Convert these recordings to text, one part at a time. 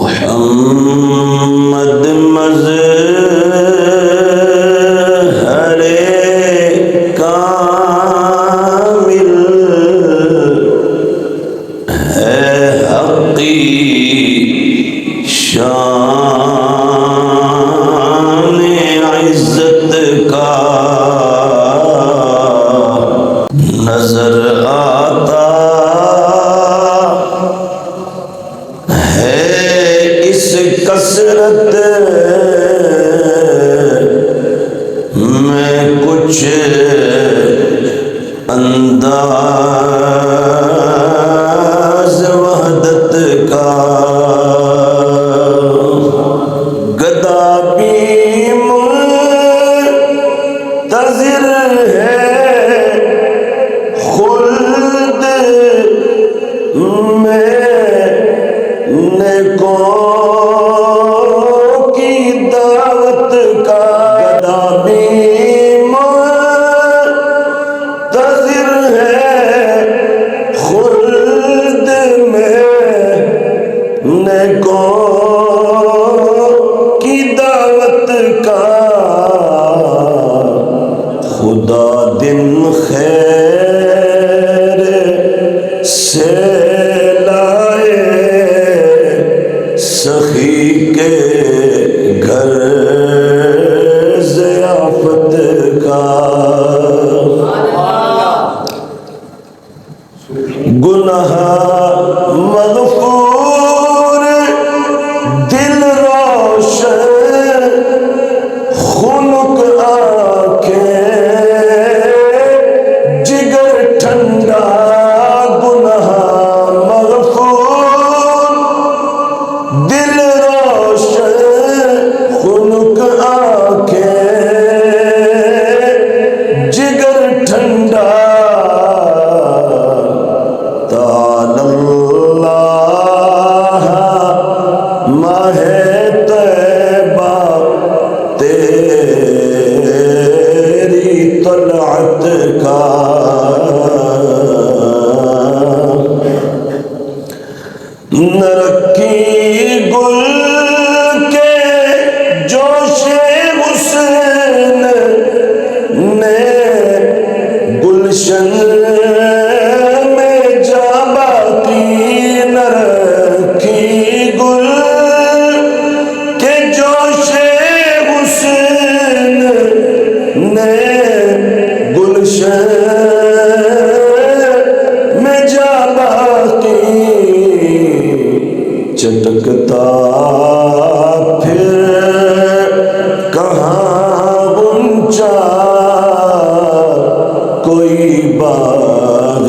محمد مظہر کامل ہے، حقی شان عزت کا نظر آتا ہے اس کثرت میں کچھ انداز وحدت کا، گدا بھی منتظر ہے خلد میں نیکوں کی دعوت کا، گدا بھی منتظر ہے خلد میں نیکوں کی دعوت کا، خدا دن خیر سے لائے سخی کے گھر ضیافت کا، گناہ مغفور دل روشن خنک آنکھیں جگر ٹھنڈا، گناہ مغفور دل روشن خنک آنکھیں جگر ٹھنڈا، تعالی اللہ ماہ طیبہ تیری طلعت کا، نہ رکھی گل کے جوش حسن نے گلشن میں جا باقی، نہ رکھی گل کے جوش حسن نے گلشن میں جا باقی، چٹکتا پھر کہاں غنچہ کوئی باغ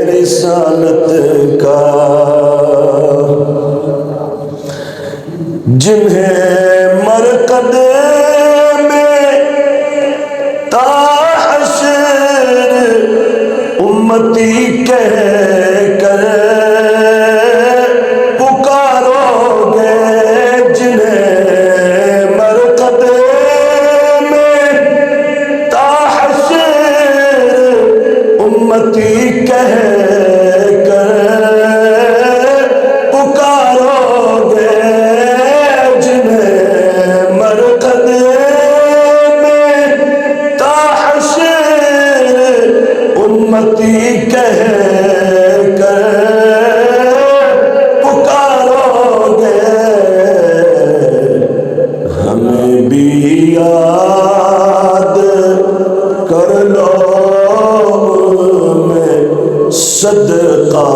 رسالت کا، جنہیں مرقد میں تا حشر امتی کہہ کر پکارو گے، جنہیں مرقد میں تا حشر امتی کہہ کر پکارو گے، جنہیں مرقد میں تا حشر امتی کہہ کر پکارو گے، ہمیں بھی یاد کر لو میں صدقہ